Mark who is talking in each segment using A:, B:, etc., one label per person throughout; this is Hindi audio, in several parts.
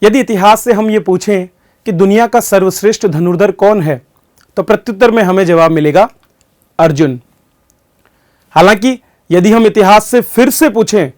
A: यदि इतिहास से हम ये पूछें कि दुनिया का सर्वश्रेष्ठ धनुर्धर कौन है, तो प्रत्युत्तर में हमें जवाब मिलेगा अर्जुन। हालांकि यदि हम इतिहास से फिर से पूछें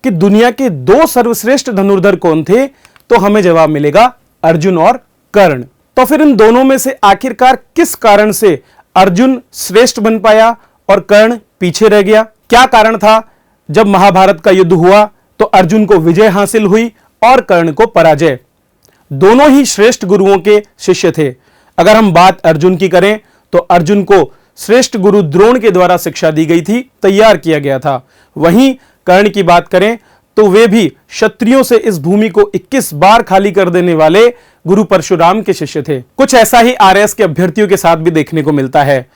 A: कि दुनिया के दो सर्वश्रेष्ठ धनुर्धर कौन थे, तो हमें जवाब मिलेगा अर्जुन और कर्ण। तो फिर इन दोनों में से आखिरकार किस कारण से अर्जुन श्रेष्ठ बन पाया और कर्ण पीछे रह गया? क्या कारण था जब महाभारत का युद्ध हुआ तो अर्जुन को विजय हासिल हुई और कर्ण को पराजय? दोनों ही श्रेष्ठ गुरुओं के शिष्य थे। अगर हम बात अर्जुन की करें तो अर्जुन को श्रेष्ठ गुरु द्रोण के द्वारा शिक्षा दी गई थी, तैयार किया गया था। वहीं कर्ण की बात करें तो वे भी क्षत्रियों से इस भूमि को 21 बार खाली कर देने वाले गुरु परशुराम के शिष्य थे। कुछ ऐसा ही आरएस के अभ्यर्थियों के साथ भी देखने को मिलता है।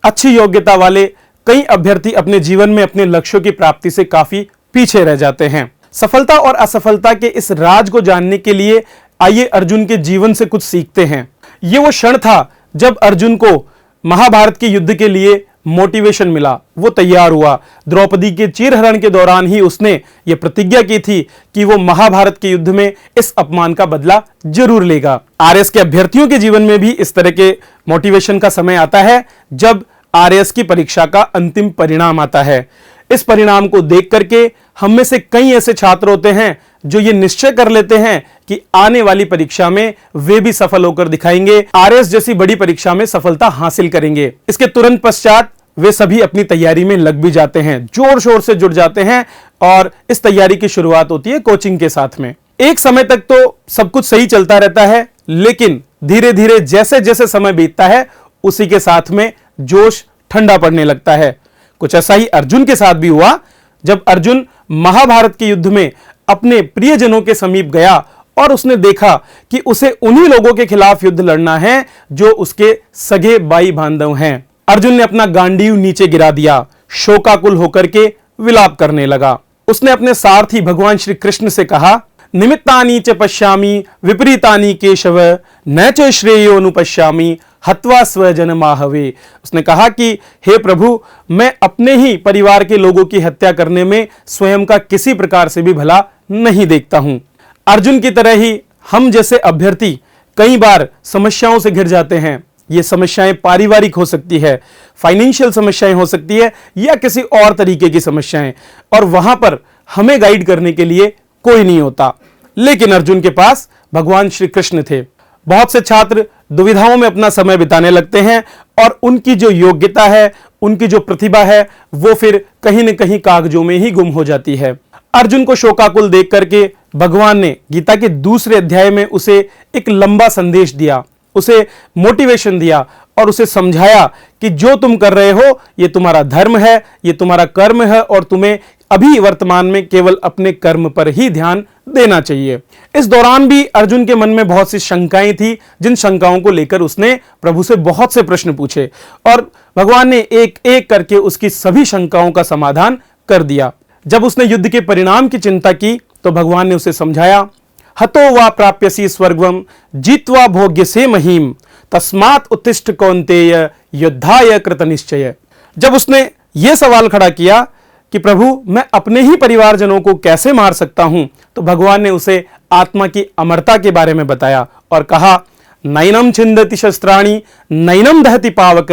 A: अच्छी योग्यता वाले कई अभ्यर्थी अपने जीवन में अपने लक्ष्यों की प्राप्ति से काफी पीछे रह जाते हैं। सफलता और असफलता के इस राज को जानने के लिए आइए अर्जुन के जीवन से कुछ सीखते हैं। यह वो क्षण था जब अर्जुन को महाभारत के युद्ध के लिए मोटिवेशन मिला, वो तैयार हुआ। द्रौपदी के चीरहरण के दौरान ही उसने ये प्रतिज्ञा की थी कि वो महाभारत के युद्ध में इस अपमान का बदला जरूर लेगा। आरएस के अभ्यर्थियों के जीवन में भी इस तरह के मोटिवेशन का समय आता है जब आरएस की परीक्षा का अंतिम परिणाम आता है। इस परिणाम को देख करके हम में से कई ऐसे छात्र होते हैं जो ये निश्चय कर लेते हैं कि आने वाली परीक्षा में वे भी सफल होकर दिखाएंगे, आरएस जैसी बड़ी परीक्षा में सफलता हासिल करेंगे। इसके तुरंत पश्चात वे सभी अपनी तैयारी में लग भी जाते हैं, जोर शोर से जुट जाते हैं और इस तैयारी की शुरुआत होती है कोचिंग के साथ में। एक समय तक तो सब कुछ सही चलता रहता है, लेकिन धीरे धीरे जैसे जैसे समय बीतता है उसी के साथ में जोश ठंडा पड़ने लगता है। कुछ ऐसा ही अर्जुन के साथ भी हुआ जब अर्जुन महाभारत के युद्ध में अपने प्रियजनों के समीप गया और उसने देखा कि उसे उन्हीं लोगों के खिलाफ युद्ध लड़ना है जो उसके सगे भाई बांधव हैं। अर्जुन ने अपना गांडीव नीचे गिरा दिया, शोकाकुल होकर के विलाप करने लगा। उसने अपने सारथी भगवान श्री कृष्ण से कहा, निमित्तानि च पश्यामि विपरीतानि केशव न च श्रेयोनुपश्यामि हत्वा स्वजनमाहवे। उसने कहा कि हे प्रभु, मैं अपने ही परिवार के लोगों की हत्या करने में स्वयं का किसी प्रकार से भी भला नहीं देखता हूं। अर्जुन की तरह ही हम जैसे अभ्यर्थी कई बार समस्याओं से घिर जाते हैं। ये समस्याएं पारिवारिक हो सकती है, फाइनेंशियल समस्याएं हो सकती है या किसी और तरीके की समस्याएं, और वहां पर हमें गाइड करने के लिए कोई नहीं होता। लेकिन अर्जुन के पास भगवान श्री कृष्ण थे। बहुत से छात्र दुविधाओं में अपना समय बिताने लगते हैं और उनकी जो योग्यता है, उनकी जो प्रतिभा है, वो फिर कहीं न कहीं कागजों में ही गुम हो जाती है। अर्जुन को शोकाकुल देख करके भगवान ने गीता के दूसरे अध्याय में उसे एक लंबा संदेश दिया, उसे मोटिवेशन दिया और उसे समझाया कि जो तुम कर रहे हो ये तुम्हारा धर्म है, ये तुम्हारा कर्म है और तुम्हें अभी वर्तमान में केवल अपने कर्म पर ही ध्यान देना चाहिए। इस दौरान भी अर्जुन के मन में बहुत सी शंकाएं थी, जिन शंकाओं को लेकर उसने प्रभु से बहुत से प्रश्न पूछे और भगवान ने एक एक करके उसकी सभी शंकाओं का समाधान कर दिया। जब उसने युद्ध के परिणाम की चिंता की तो भगवान ने उसे समझाया, हतो वा प्राप्यसि स्वर्गम जीत्वा भोग्य से महीम तस्मात् उत्तिष्ठ कौन्तेय युद्धाय कृत निश्चय। जब उसने यह सवाल खड़ा किया कि प्रभु मैं अपने ही परिवारजनों को कैसे मार सकता हूं, तो भगवान ने उसे आत्मा की अमरता के बारे में बताया और कहा, नैनम छिंदति शस्त्राणि नैनम दहति पावक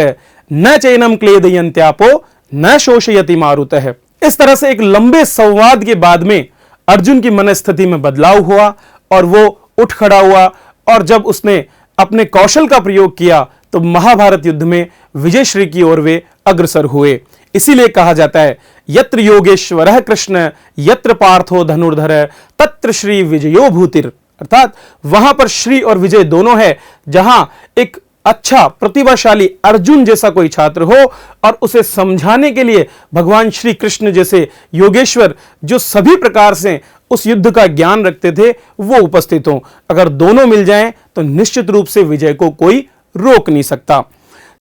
A: न चैनम क्लेदयन्त्यापो न शोषयति मारुतः। इस तरह से एक लंबे संवाद के बाद में अर्जुन की मनस्थिति में बदलाव हुआ और वो उठ खड़ा हुआ और जब उसने अपने कौशल का प्रयोग किया तो महाभारत युद्ध में विजयश्री की ओर वे अग्रसर हुए। इसीलिए कहा जाता है, यत्र योगेश्वरः कृष्ण यत्र पार्थो धनुर्धर तत्र श्री विजयो भूतिर्। अर्थात वहां पर श्री और विजय दोनों है। जहां एक अच्छा प्रतिभाशाली अर्जुन जैसा कोई छात्र हो और उसे समझाने के लिए भगवान श्री कृष्ण जैसे योगेश्वर जो सभी प्रकार से उस युद्ध का ज्ञान रखते थे वो उपस्थित हो। अगर दोनों मिल जाएं तो निश्चित रूप से विजय को कोई रोक नहीं सकता।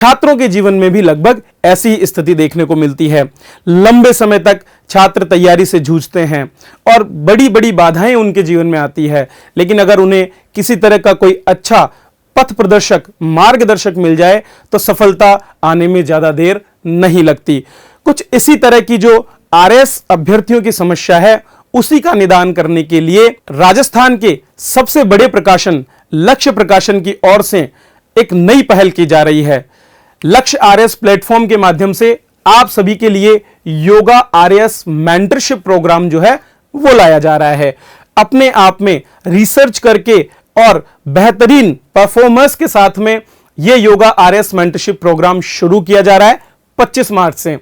A: छात्रों के जीवन में भी लगभग ऐसी ही स्थिति देखने को मिलती है। लंबे समय तक छात्र तैयारी से जूझते हैं और बड़ी बड़ी बाधाएं उनके जीवन में आती है, लेकिन अगर उन्हें किसी तरह का कोई अच्छा पथ प्रदर्शक, मार्गदर्शक मिल जाए तो सफलता आने में ज्यादा देर नहीं लगती। कुछ इसी तरह की जो आरएस अभ्यर्थियों की समस्या है उसी का निदान करने के लिए राजस्थान के सबसे बड़े प्रकाशन लक्ष्य प्रकाशन की ओर से एक नई पहल की जा रही है। लक्ष्य आरएस प्लेटफॉर्म के माध्यम से आप सभी के लिए योगा आरएस मेंटरशिप प्रोग्राम जो है वो लाया जा रहा है। अपने आप में रिसर्च करके और बेहतरीन परफॉर्मर्स के साथ में यह योगा आरएस मेंटरशिप प्रोग्राम शुरू किया जा रहा है 25 मार्च से।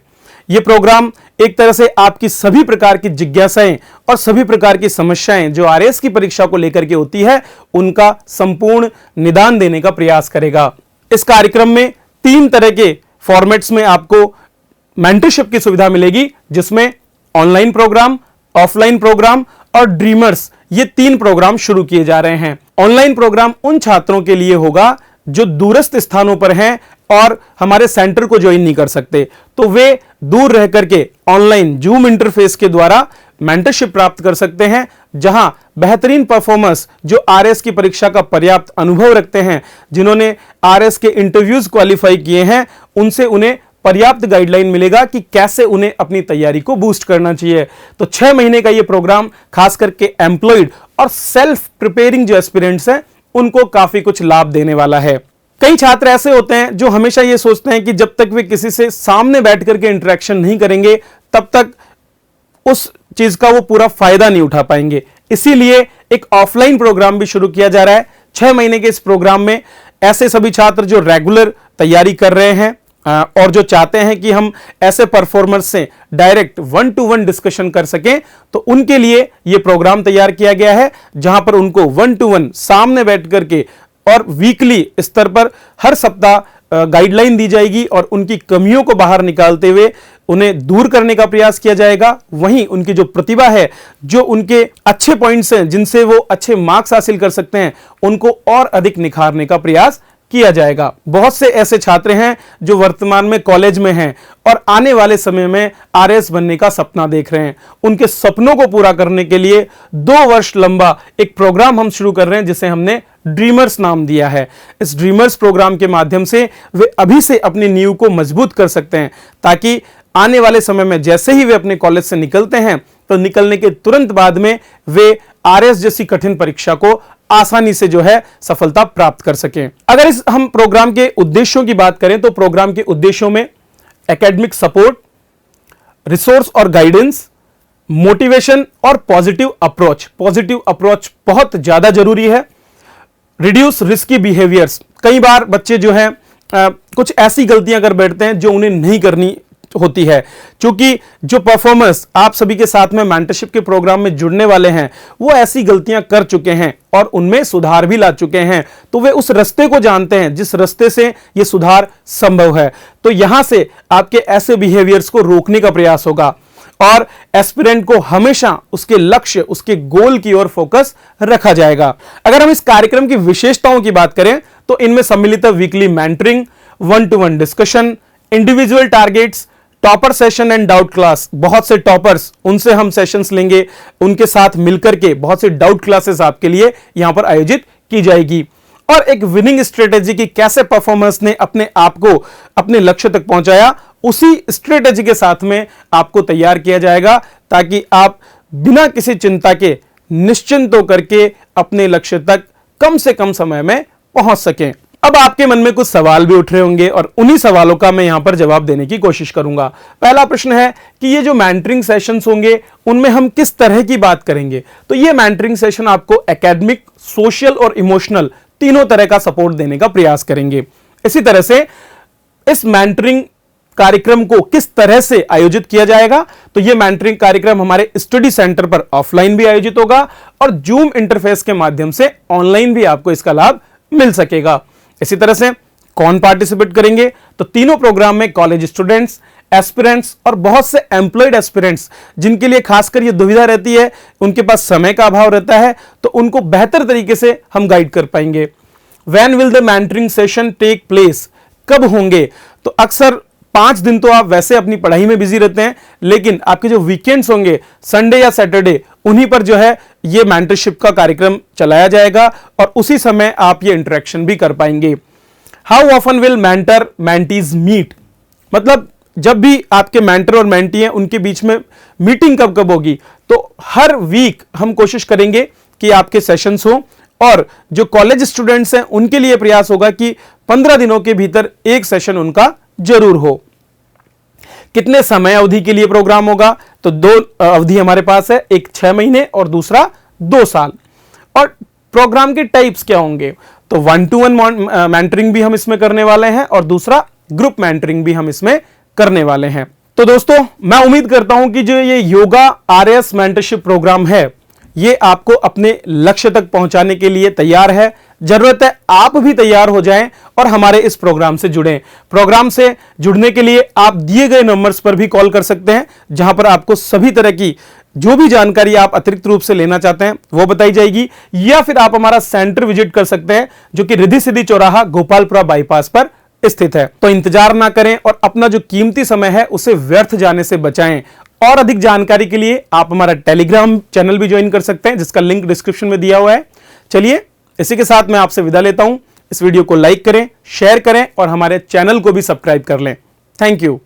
A: यह प्रोग्राम एक तरह से आपकी सभी प्रकार की जिज्ञासाएं और सभी प्रकार की समस्याएं जो आरएस की परीक्षा को लेकर के होती है उनका संपूर्ण निदान देने का प्रयास करेगा। इस कार्यक्रम में 3 तरह के फॉर्मेट्स में आपको मेंटरशिप की सुविधा मिलेगी, जिसमें ऑनलाइन प्रोग्राम, ऑफलाइन प्रोग्राम और ड्रीमर्स, ये 3 प्रोग्राम शुरू किए जा रहे हैं। ऑनलाइन प्रोग्राम उन छात्रों के लिए होगा जो दूरस्थ स्थानों पर हैं और हमारे सेंटर को ज्वाइन नहीं कर सकते, तो वे दूर रह करके ऑनलाइन जूम इंटरफेस के द्वारा मेंटरशिप प्राप्त कर सकते हैं, जहां बेहतरीन परफॉर्मर्स जो आरएस की परीक्षा का पर्याप्त अनुभव रखते हैं, जिन्होंने आरएस के इंटरव्यूज क्वालिफाई किए हैं, उनसे उन्हें पर्याप्त गाइडलाइन मिलेगा कि कैसे उन्हें अपनी तैयारी को बूस्ट करना चाहिए। तो 6 महीने का यह प्रोग्राम खास करके एम्प्लॉयड और सेल्फ प्रिपेयरिंग जो एस्पिरेंट्स हैं उनको काफी कुछ लाभ देने वाला है। कई छात्र ऐसे होते हैं जो हमेशा यह सोचते हैं कि जब तक वे किसी से सामने बैठ करके इंटरेक्शन नहीं करेंगे तब तक उस चीज का वो पूरा फायदा नहीं उठा पाएंगे। इसीलिए एक ऑफलाइन प्रोग्राम भी शुरू किया जा रहा है। 6 महीने के इस प्रोग्राम में ऐसे सभी छात्र जो रेगुलर तैयारी कर रहे हैं और जो चाहते हैं कि हम ऐसे परफॉर्मर्स से डायरेक्ट 1-to-1 डिस्कशन कर सकें, तो उनके लिए यह प्रोग्राम तैयार किया गया है, जहां पर उनको 1-to-1 सामने बैठ करके और वीकली स्तर पर हर सप्ताह गाइडलाइन दी जाएगी और उनकी कमियों को बाहर निकालते हुए उन्हें दूर करने का प्रयास किया जाएगा। वहीं उनकी जो प्रतिभा है, जो उनके अच्छे पॉइंट्स हैं, जिनसे वो अच्छे मार्क्स हासिल कर सकते हैं, उनको और अधिक निखारने का प्रयास किया जाएगा। बहुत से ऐसे छात्र हैं जो वर्तमान में कॉलेज में हैं और आने वाले समय में आरएस बनने का सपना देख रहे हैं। उनके सपनों को पूरा करने के लिए 2 वर्ष लंबा एक प्रोग्राम हम शुरू कर रहे हैं, जिसे हमने ड्रीमर्स नाम दिया है। इस ड्रीमर्स प्रोग्राम के माध्यम से वे अभी से अपनी नींव को मजबूत कर सकते हैं, ताकि आने वाले समय में जैसे ही वे अपने कॉलेज से निकलते हैं तो निकलने के तुरंत बाद में वे आरएस जैसी कठिन परीक्षा को आसानी से जो है सफलता प्राप्त कर सकें। अगर इस हम प्रोग्राम के उद्देश्यों की बात करें तो प्रोग्राम के उद्देश्यों में एकेडमिक सपोर्ट, रिसोर्स और गाइडेंस, मोटिवेशन और पॉजिटिव अप्रोच बहुत ज्यादा जरूरी है। रिड्यूस रिस्की बिहेवियर्स, कई बार बच्चे जो हैं कुछ ऐसी गलतियां कर बैठते हैं जो उन्हें नहीं करनी होती है। क्योंकि जो परफॉर्मर्स आप सभी के साथ में मेंटरशिप के प्रोग्राम में जुड़ने वाले हैं, वो ऐसी गलतियां कर चुके हैं और उनमें सुधार भी ला चुके हैं, तो वे उस रास्ते को जानते हैं जिस रास्ते से यह सुधार संभव है। तो यहां से आपके ऐसे बिहेवियर्स को रोकने का प्रयास होगा और एस्पिरेंट को हमेशा उसके लक्ष्य, उसके गोल की ओर फोकस रखा जाएगा। अगर हम इस कार्यक्रम की विशेषताओं की बात करें तो इनमें सम्मिलित weekly mentoring, 1-to-1 discussion, individual targets, topper session and doubt class. बहुत से टॉपर्स, उनसे हम सेशंस लेंगे, उनके साथ मिलकर के बहुत से डाउट क्लासेस आपके लिए यहां पर आयोजित की जाएगी। और एक विनिंग स्ट्रेटेजी की कैसे परफॉर्मेंस ने अपने आप को अपने लक्ष्य तक पहुंचाया, उसी स्ट्रेटेजी के साथ में आपको तैयार किया जाएगा, ताकि आप बिना किसी चिंता के निश्चिंत होकर के अपने लक्ष्य तक कम से कम समय में पहुंच सकें। अब आपके मन में कुछ सवाल भी उठ रहे होंगे और उन्हीं सवालों का मैं यहां पर जवाब देने की कोशिश करूंगा। पहला प्रश्न है कि ये जो मेंटरिंग सेशंस होंगे उनमें हम किस तरह की बात करेंगे। तो ये मेंटरिंग सेशन आपको एकेडमिक, सोशल और इमोशनल तीनों तरह का सपोर्ट देने का प्रयास करेंगे। इसी तरह से इस मेंटरिंग कार्यक्रम को किस तरह से आयोजित किया जाएगा, तो यह मेंटरिंग कार्यक्रम हमारे स्टडी सेंटर पर ऑफलाइन भी आयोजित होगा और जूम इंटरफेस के माध्यम से ऑनलाइन भी आपको इसका लाभ मिल सकेगा। इसी तरह से कौन पार्टिसिपेट करेंगे, तो तीनों प्रोग्राम में कॉलेज स्टूडेंट्स, एस्पिरेंट्स और बहुत से एम्प्लॉयड एस्पिरेंट्स, जिनके लिए खासकर यह दुविधा रहती है, उनके पास समय का अभाव रहता है, तो उनको बेहतर तरीके से हम गाइड कर पाएंगे। When will the mentoring session take place, कब होंगे, तो अक्सर 5 दिन तो आप वैसे अपनी पढ़ाई में बिजी रहते हैं, लेकिन आपके जो वीकेंड्स होंगे, संडे या सैटरडे, उन्हीं पर जो है ये मेंटरशिप का कार्यक्रम चलाया जाएगा और उसी समय आप ये इंटरेक्शन भी कर पाएंगे। How often will mentor mentees meet, मतलब जब भी आपके मेंटर और मेंटी हैं उनके बीच में मीटिंग कब कब होगी, तो हर वीक हम कोशिश करेंगे कि आपके सेशंस हो, और जो कॉलेज स्टूडेंट्स हैं उनके लिए प्रयास होगा कि 15 दिनों के भीतर एक सेशन उनका जरूर हो। कितने समय अवधि के लिए प्रोग्राम होगा? तो 2 अवधि हमारे पास है, एक 6 महीने और दूसरा 2 साल। और प्रोग्राम के टाइप्स क्या होंगे? तो 1-to-1 मेंटरिंग भी हम इसमें करने वाले हैं और दूसरा ग्रुप मेंटरिंग भी हम इसमें करने वाले हैं। तो दोस्तों, मैं उम्मीद करता हूं कि जो ये योगा आरएस मेंटरशिप प्रोग्राम है, ये आपको अपने लक्ष्य तक पहुंचाने के लिए तैयार है। जरूरत है आप भी तैयार हो जाएं और हमारे इस प्रोग्राम से जुड़ें। प्रोग्राम से जुड़ने के लिए आप दिए गए नंबर्स पर भी कॉल कर सकते हैं, जहां पर आपको सभी तरह की जो भी जानकारी आप अतिरिक्त रूप से लेना चाहते हैं वो बताई जाएगी, या फिर आप हमारा सेंटर विजिट कर सकते हैं जो कि रिद्धि सिद्धि चौराहा गोपालपुरा बाईपास पर स्थित है। तो इंतजार ना करें और अपना जो कीमती समय है उसे व्यर्थ जाने से बचाएं। और अधिक जानकारी के लिए आप हमारा टेलीग्राम चैनल भी ज्वाइन कर सकते हैं, जिसका लिंक डिस्क्रिप्शन में दिया हुआ है। चलिए, इसी के साथ मैं आपसे विदा लेता हूं। इस वीडियो को लाइक करें, शेयर करें और हमारे चैनल को भी सब्सक्राइब कर लें। Thank you.